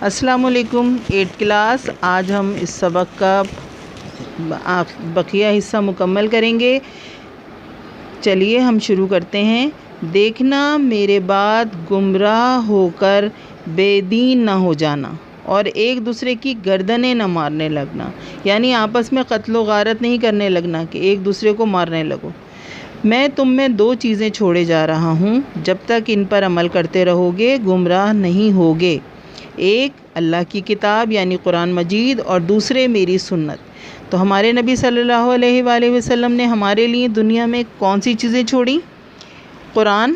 السلام علیکم 8 کلاس۔ آج ہم اس سبق کا بقیہ حصہ مکمل کریں گے۔ چلیے ہم شروع کرتے ہیں۔ دیکھنا میرے بعد گمراہ ہو کر بے دین نہ ہو جانا اور ایک دوسرے کی گردنیں نہ مارنے لگنا، یعنی آپس میں قتل و غارت نہیں کرنے لگنا کہ ایک دوسرے کو مارنے لگو۔ میں تم میں 2 چیزیں چھوڑے جا رہا ہوں، جب تک ان پر عمل کرتے رہو گے گمراہ نہیں ہوگے۔ ایک اللہ کی کتاب یعنی قرآن مجید، اور دوسرے میری سنت۔ تو ہمارے نبی صلی اللہ علیہ وآلہ وسلم نے ہمارے لیے دنیا میں کون سی چیزیں چھوڑیں؟ قرآن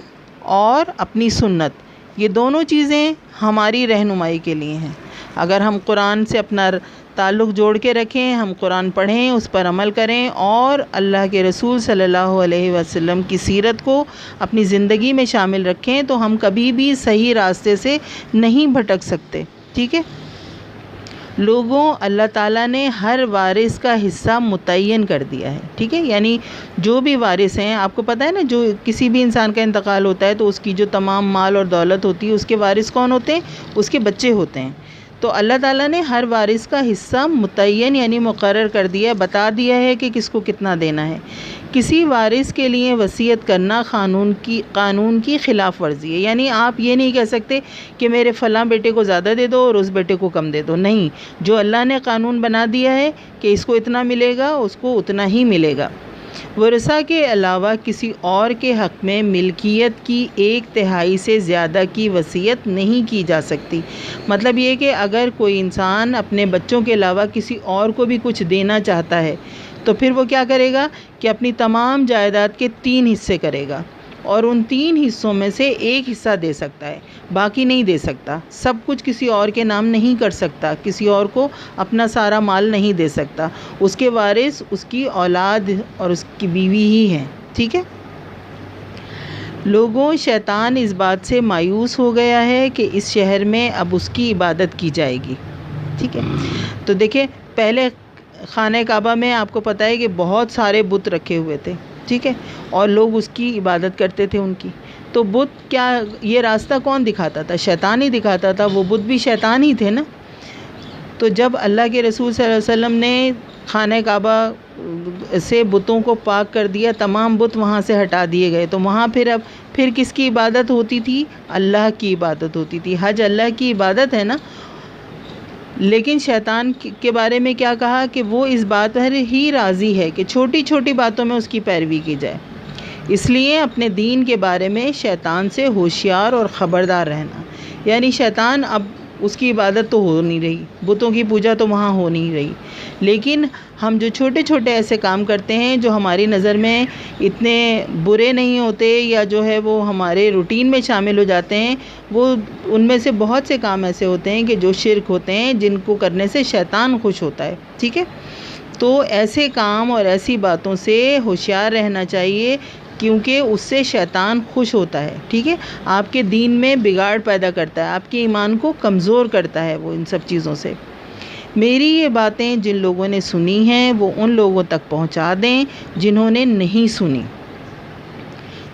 اور اپنی سنت۔ یہ دونوں چیزیں ہماری رہنمائی کے لیے ہیں۔ اگر ہم قرآن سے اپنا تعلق جوڑ کے رکھیں، ہم قرآن پڑھیں، اس پر عمل کریں اور اللہ کے رسول صلی اللہ علیہ وسلم کی سیرت کو اپنی زندگی میں شامل رکھیں تو ہم کبھی بھی صحیح راستے سے نہیں بھٹک سکتے۔ ٹھیک ہے؟ لوگوں، اللہ تعالیٰ نے ہر وارث کا حصہ متعین کر دیا ہے۔ ٹھیک ہے؟ یعنی جو بھی وارث ہیں، آپ کو پتہ ہے نا، جو کسی بھی انسان کا انتقال ہوتا ہے تو اس کی جو تمام مال اور دولت ہوتی ہے، اس کے وارث کون ہوتے ہیں؟ اس کے بچے ہوتے ہیں۔ تو اللہ تعالیٰ نے ہر وارث کا حصہ متعین یعنی مقرر کر دیا ہے، بتا دیا ہے کہ کس کو کتنا دینا ہے۔ کسی وارث کے لیے وصیت کرنا قانون کی خلاف ورزی ہے، یعنی آپ یہ نہیں کہہ سکتے کہ میرے فلاں بیٹے کو زیادہ دے دو اور اس بیٹے کو کم دے دو۔ نہیں، جو اللہ نے قانون بنا دیا ہے کہ اس کو اتنا ملے گا، اس کو اتنا ہی ملے گا۔ ورثہ کے علاوہ کسی اور کے حق میں ملکیت کی 1/3 سے زیادہ کی وصیت نہیں کی جا سکتی۔ مطلب یہ کہ اگر کوئی انسان اپنے بچوں کے علاوہ کسی اور کو بھی کچھ دینا چاہتا ہے تو پھر وہ کیا کرے گا کہ اپنی تمام جائیداد کے 3 حصے کرے گا اور ان 3 حصوں میں سے 1 حصہ دے سکتا ہے، باقی نہیں دے سکتا۔ سب کچھ کسی اور کے نام نہیں کر سکتا، کسی اور کو اپنا سارا مال نہیں دے سکتا۔ اس کے وارث اس کی اولاد اور اس کی بیوی ہی ہیں۔ ٹھیک ہے؟ لوگوں، شیطان اس بات سے مایوس ہو گیا ہے کہ اس شہر میں اب اس کی عبادت کی جائے گی۔ ٹھیک ہے؟ تو دیکھیں، پہلے خانہ کعبہ میں آپ کو پتہ ہے کہ بہت سارے بت رکھے ہوئے تھے۔ ٹھیک ہے؟ اور لوگ اس کی عبادت کرتے تھے ان کی۔ تو بت کیا، یہ راستہ کون دکھاتا تھا؟ شیطان ہی دکھاتا تھا۔ وہ بت بھی شیطان ہی تھے نا۔ تو جب اللہ کے رسول صلی اللہ علیہ وسلم نے خانہ کعبہ سے بتوں کو پاک کر دیا، تمام بت وہاں سے ہٹا دیے گئے، تو وہاں پھر کس کی عبادت ہوتی تھی؟ اللہ کی عبادت ہوتی تھی۔ حج اللہ کی عبادت ہے نا۔ لیکن شیطان کے بارے میں کیا کہا کہ وہ اس بات پر ہی راضی ہے کہ چھوٹی چھوٹی باتوں میں اس کی پیروی کی جائے۔ اس لیے اپنے دین کے بارے میں شیطان سے ہوشیار اور خبردار رہنا۔ یعنی شیطان اب اس کی عبادت تو ہو نہیں رہی، بتوں کی پوجا تو وہاں ہو نہیں رہی، لیکن ہم جو چھوٹے چھوٹے ایسے کام کرتے ہیں جو ہماری نظر میں اتنے برے نہیں ہوتے یا جو ہے وہ ہمارے روٹین میں شامل ہو جاتے ہیں، وہ ان میں سے بہت سے کام ایسے ہوتے ہیں کہ جو شرک ہوتے ہیں، جن کو کرنے سے شیطان خوش ہوتا ہے۔ ٹھیک ہے؟ تو ایسے کام اور ایسی باتوں سے ہوشیار رہنا چاہیے، کیونکہ اس سے شیطان خوش ہوتا ہے۔ ٹھیک ہے؟ آپ کے دین میں بگاڑ پیدا کرتا ہے، آپ کے ایمان کو کمزور کرتا ہے وہ ان سب چیزوں سے۔ میری یہ باتیں جن لوگوں نے سنی ہیں وہ ان لوگوں تک پہنچا دیں جنہوں نے نہیں سنی۔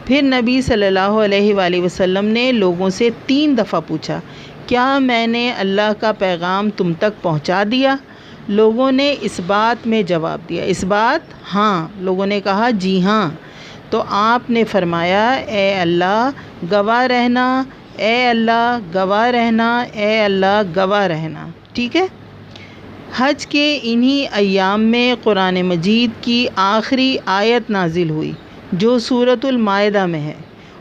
پھر نبی صلی اللہ علیہ وآلہ وسلم نے لوگوں سے 3 دفعہ پوچھا، کیا میں نے اللہ کا پیغام تم تک پہنچا دیا؟ لوگوں نے اس بات میں جواب دیا، اس بات؟ ہاں۔ لوگوں نے کہا، جی ہاں۔ تو آپ نے فرمایا، اے اللہ گواہ رہنا، اے اللہ گواہ رہنا، اے اللہ گواہ رہنا۔ ٹھیک ہے؟ حج کے انہی ایام میں قرآن مجید کی آخری آیت نازل ہوئی جو سورۃ المائدہ میں ہے،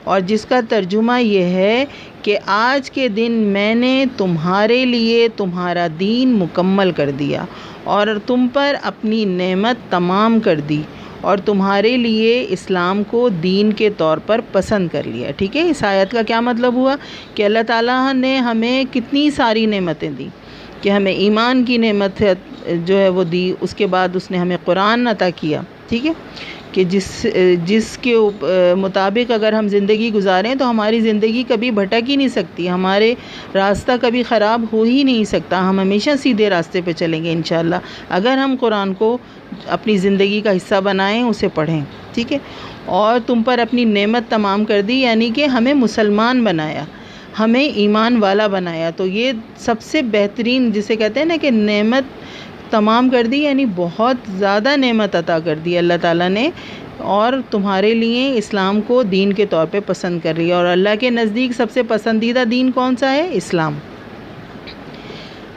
اور جس کا ترجمہ یہ ہے کہ آج کے دن میں نے تمہارے لیے تمہارا دین مکمل کر دیا اور تم پر اپنی نعمت تمام کر دی اور تمہارے لیے اسلام کو دین کے طور پر پسند کر لیا۔ ٹھیک ہے؟ اس آیت کا کیا مطلب ہوا کہ اللہ تعالیٰ نے ہمیں کتنی ساری نعمتیں دی، کہ ہمیں ایمان کی نعمت جو ہے وہ دی، اس کے بعد اس نے ہمیں قرآن عطا کیا۔ ٹھیک ہے؟ کہ جس کے مطابق اگر ہم زندگی گزاریں تو ہماری زندگی کبھی بھٹک ہی نہیں سکتی، ہمارے راستہ کبھی خراب ہو ہی نہیں سکتا، ہم ہمیشہ سیدھے راستے پہ چلیں گے انشاءاللہ اگر ہم قرآن کو اپنی زندگی کا حصہ بنائیں، اسے پڑھیں۔ ٹھیک ہے؟ اور تم پر اپنی نعمت تمام کر دی، یعنی کہ ہمیں مسلمان بنایا، ہمیں ایمان والا بنایا. تو یہ سب سے بہترین جسے کہتے ہیں نا کہ نعمت تمام کر دی، یعنی بہت زیادہ نعمت عطا کر دی اللہ تعالیٰ نے، اور تمہارے لیے اسلام کو دین کے طور پہ پسند کر لیا. اور اللہ کے نزدیک سب سے پسندیدہ دین کون سا ہے؟ اسلام.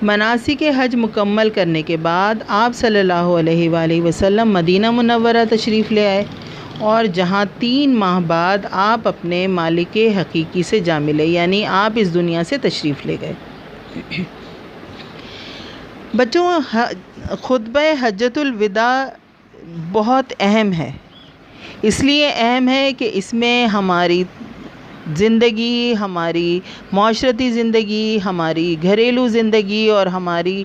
مناسک حج مکمل کرنے کے بعد آپ صلی اللہ علیہ وآلہ وسلم مدینہ منورہ تشریف لے آئے، اور جہاں 3 ماہ بعد آپ اپنے مالک حقیقی سے جا ملے، یعنی آپ اس دنیا سے تشریف لے گئے. بچوں، خطبہ حجۃ الوداع بہت اہم ہے. اس لیے اہم ہے کہ اس میں ہماری زندگی، ہماری معاشرتی زندگی، ہماری گھریلو زندگی اور ہماری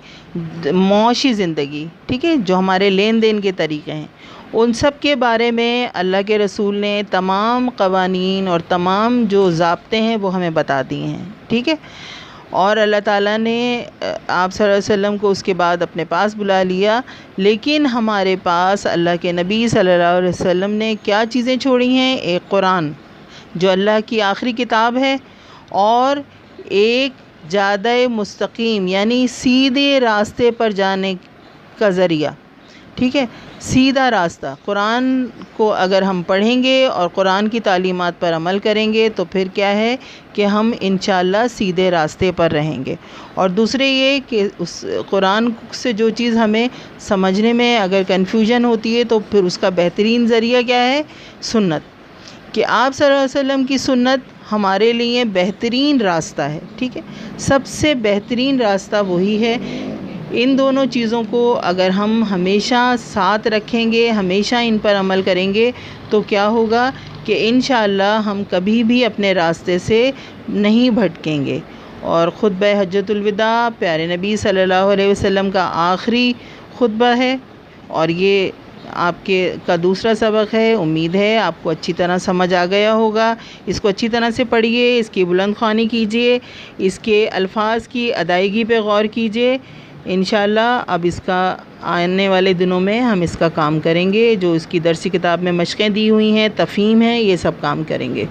معاشی زندگی، ٹھیک ہے، جو ہمارے لین دین کے طریقے ہیں، ان سب کے بارے میں اللہ کے رسول نے تمام قوانین اور تمام جو ضابطے ہیں وہ ہمیں بتا دیے ہیں. ٹھیک ہے. اور اللہ تعالیٰ نے آپ صلی اللہ علیہ وسلم کو اس کے بعد اپنے پاس بلا لیا، لیکن ہمارے پاس اللہ کے نبی صلی اللہ علیہ وسلم نے کیا چیزیں چھوڑی ہیں؟ ایک قرآن جو اللہ کی آخری کتاب ہے، اور ایک جادہ مستقیم یعنی سیدھے راستے پر جانے کا ذریعہ. ٹھیک ہے، سیدھا راستہ. قرآن کو اگر ہم پڑھیں گے اور قرآن کی تعلیمات پر عمل کریں گے تو پھر کیا ہے کہ ہم انشاءاللہ سیدھے راستے پر رہیں گے. اور دوسرے یہ کہ اس قرآن سے جو چیز ہمیں سمجھنے میں اگر کنفیوژن ہوتی ہے تو پھر اس کا بہترین ذریعہ کیا ہے؟ سنت. کہ آپ صلی اللہ علیہ وسلم کی سنت ہمارے لیے بہترین راستہ ہے. ٹھیک ہے، سب سے بہترین راستہ وہی ہے. ان دونوں چیزوں کو اگر ہم ہمیشہ ساتھ رکھیں گے، ہمیشہ ان پر عمل کریں گے تو کیا ہوگا کہ انشاءاللہ ہم کبھی بھی اپنے راستے سے نہیں بھٹکیں گے. اور خطبہ حجۃ الوداع پیارے نبی صلی اللہ علیہ وسلم کا آخری خطبہ ہے، اور یہ آپ کا دوسرا سبق ہے. امید ہے آپ کو اچھی طرح سمجھ آ گیا ہوگا. اس کو اچھی طرح سے پڑھیے، اس کی بلند خوانی کیجیے، اس کے الفاظ کی ادائیگی پہ غور کیجیے. انشاءاللہ اب اس کا آنے والے دنوں میں ہم اس کا کام کریں گے. جو اس کی درسی کتاب میں مشقیں دی ہوئی ہیں، تفہیم ہے، یہ سب کام کریں گے.